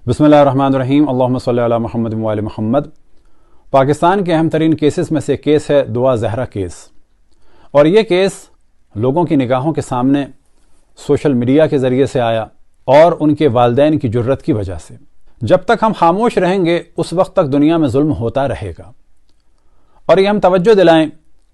بسم اللہ الرحمن الرحیم، اللہم صلی علی محمد و آل محمد۔ پاکستان کے اہم ترین کیسز میں سے کیس ہے دعا زہرا کیس، اور یہ کیس لوگوں کی نگاہوں کے سامنے سوشل میڈیا کے ذریعے سے آیا اور ان کے والدین کی جرت کی وجہ سے۔ جب تک ہم خاموش رہیں گے اس وقت تک دنیا میں ظلم ہوتا رہے گا، اور یہ ہم توجہ دلائیں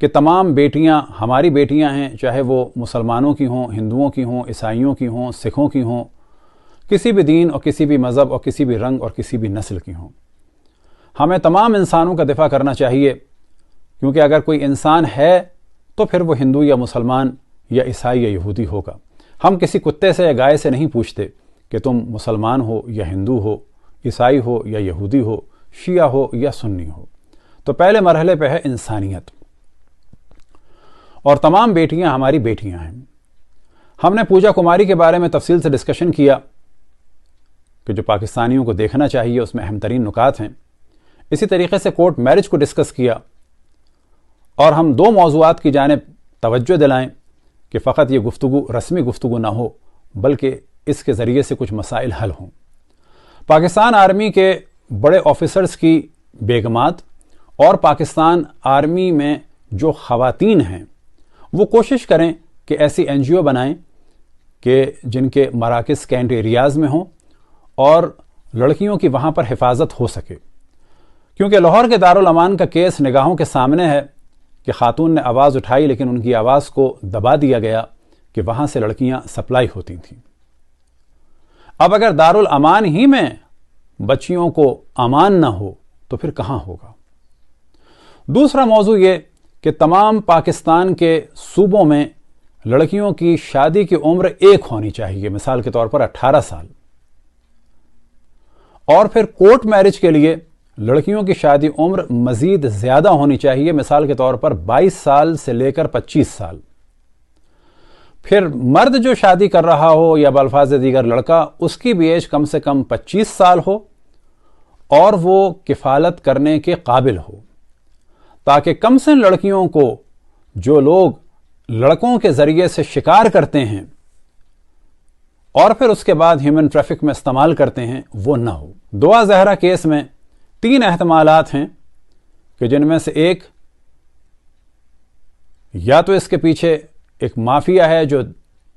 کہ تمام بیٹیاں ہماری بیٹیاں ہیں، چاہے وہ مسلمانوں کی ہوں، ہندوؤں کی ہوں، عیسائیوں کی ہوں، سکھوں کی ہوں، کسی بھی دین اور کسی بھی مذہب اور کسی بھی رنگ اور کسی بھی نسل کی ہوں۔ ہمیں تمام انسانوں کا دفاع کرنا چاہیے، کیونکہ اگر کوئی انسان ہے تو پھر وہ ہندو یا مسلمان یا عیسائی یا یہودی ہوگا۔ ہم کسی کتے سے یا گائے سے نہیں پوچھتے کہ تم مسلمان ہو یا ہندو ہو، عیسائی ہو یا یہودی ہو، شیعہ ہو یا سنی ہو۔ تو پہلے مرحلے پہ ہے انسانیت، اور تمام بیٹیاں ہماری بیٹیاں ہیں۔ ہم نے پوجا کماری کے بارے میں تفصیل سے ڈسکشن کیا کہ جو پاکستانیوں کو دیکھنا چاہیے، اس میں اہم ترین نکات ہیں۔ اسی طریقے سے کورٹ میرج کو ڈسکس کیا، اور ہم دو موضوعات کی جانب توجہ دلائیں کہ فقط یہ گفتگو رسمی گفتگو نہ ہو، بلکہ اس کے ذریعے سے کچھ مسائل حل ہوں۔ پاکستان آرمی کے بڑے آفیسرز کی بیگمات اور پاکستان آرمی میں جو خواتین ہیں وہ کوشش کریں کہ ایسی NGO بنائیں کہ جن کے مراکز کینٹ ایریاز میں ہوں اور لڑکیوں کی وہاں پر حفاظت ہو سکے، کیونکہ لاہور کے دارالامان کا کیس نگاہوں کے سامنے ہے کہ خاتون نے آواز اٹھائی لیکن ان کی آواز کو دبا دیا گیا کہ وہاں سے لڑکیاں سپلائی ہوتی تھیں۔ اب اگر دارالامان ہی میں بچیوں کو امان نہ ہو تو پھر کہاں ہوگا؟ دوسرا موضوع یہ کہ تمام پاکستان کے صوبوں میں لڑکیوں کی شادی کی عمر ایک ہونی چاہیے، مثال کے طور پر 18 سال، اور پھر کورٹ میرج کے لیے لڑکیوں کی شادی عمر مزید زیادہ ہونی چاہیے، مثال کے طور پر 22 سال سے لے کر 25 سال۔ پھر مرد جو شادی کر رہا ہو یا بالفاظ دیگر لڑکا، اس کی بھی ایج کم سے کم 25 سال ہو اور وہ کفالت کرنے کے قابل ہو، تاکہ کم سن لڑکیوں کو جو لوگ لڑکوں کے ذریعے سے شکار کرتے ہیں اور پھر اس کے بعد ہیومن ٹریفک میں استعمال کرتے ہیں وہ نہ ہو۔ دعا زہرا کیس میں 3 احتمالات ہیں کہ جن میں سے ایک، یا تو اس کے پیچھے ایک مافیا ہے جو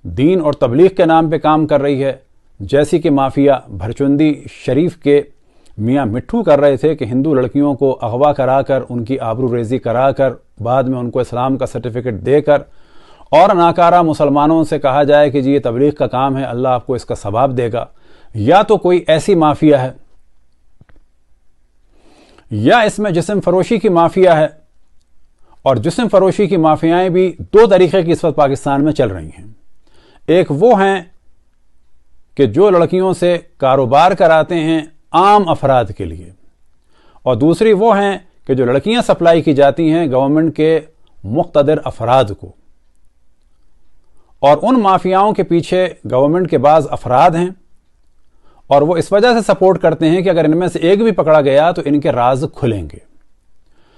دین اور تبلیغ کے نام پہ کام کر رہی ہے، جیسی کہ مافیا بھرچندی شریف کے میاں مٹھو کر رہے تھے کہ ہندو لڑکیوں کو اغوا کرا کر ان کی آبرو ریزی کرا کر بعد میں ان کو اسلام کا سرٹیفکیٹ دے کر اور ناکارہ مسلمانوں سے کہا جائے کہ جی یہ تبلیغ کا کام ہے، اللہ آپ کو اس کا ثواب دے گا۔ یا تو کوئی ایسی مافیا ہے، یا اس میں جسم فروشی کی مافیا ہے، اور جسم فروشی کی مافیائیں بھی 2 طریقے کی اس وقت پاکستان میں چل رہی ہیں۔ ایک وہ ہیں کہ جو لڑکیوں سے کاروبار کراتے ہیں عام افراد کے لیے، اور دوسری وہ ہیں کہ جو لڑکیاں سپلائی کی جاتی ہیں گورنمنٹ کے مقتدر افراد کو، اور ان مافیاؤں کے پیچھے گورنمنٹ کے بعض افراد ہیں، اور وہ اس وجہ سے سپورٹ کرتے ہیں کہ اگر ان میں سے ایک بھی پکڑا گیا تو ان کے راز کھلیں گے۔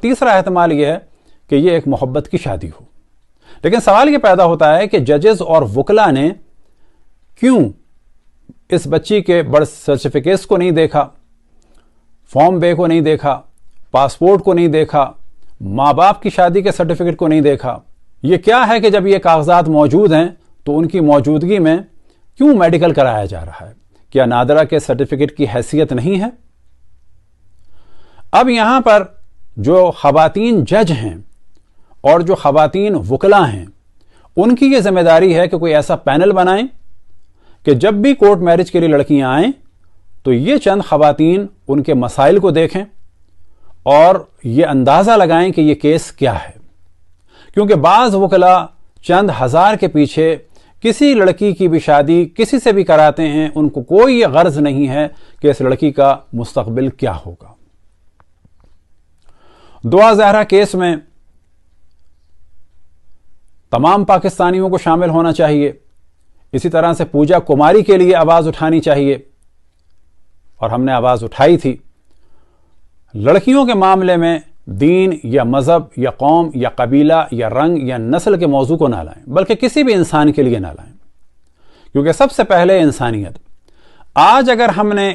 تیسرا احتمال یہ ہے کہ یہ ایک محبت کی شادی ہو، لیکن سوال یہ پیدا ہوتا ہے کہ ججز اور وکلا نے کیوں اس بچی کے برتھ سرٹیفکیٹس کو نہیں دیکھا، فارم بے کو نہیں دیکھا، پاسپورٹ کو نہیں دیکھا، ماں باپ کی شادی کے سرٹیفکیٹ کو نہیں دیکھا؟ یہ کیا ہے کہ جب یہ کاغذات موجود ہیں تو ان کی موجودگی میں کیوں میڈیکل کرایا جا رہا ہے؟ کیا نادرہ کے سرٹیفکیٹ کی حیثیت نہیں ہے؟ اب یہاں پر جو خواتین جج ہیں اور جو خواتین وکلا ہیں، ان کی یہ ذمہ داری ہے کہ کوئی ایسا پینل بنائیں کہ جب بھی کورٹ میرج کے لیے لڑکیاں آئیں تو یہ چند خواتین ان کے مسائل کو دیکھیں اور یہ اندازہ لگائیں کہ یہ کیس کیا ہے، کیونکہ بعض وکلا چند ہزار کے پیچھے کسی لڑکی کی بھی شادی کسی سے بھی کراتے ہیں، ان کو کوئی یہ غرض نہیں ہے کہ اس لڑکی کا مستقبل کیا ہوگا۔ دعا زہرا کیس میں تمام پاکستانیوں کو شامل ہونا چاہیے، اسی طرح سے پوجا کماری کے لیے آواز اٹھانی چاہیے، اور ہم نے آواز اٹھائی تھی۔ لڑکیوں کے معاملے میں دین یا مذہب یا قوم یا قبیلہ یا رنگ یا نسل کے موضوع کو نہ لائیں، بلکہ کسی بھی انسان کے لیے نہ لائیں، کیونکہ سب سے پہلے انسانیت۔ آج اگر ہم نے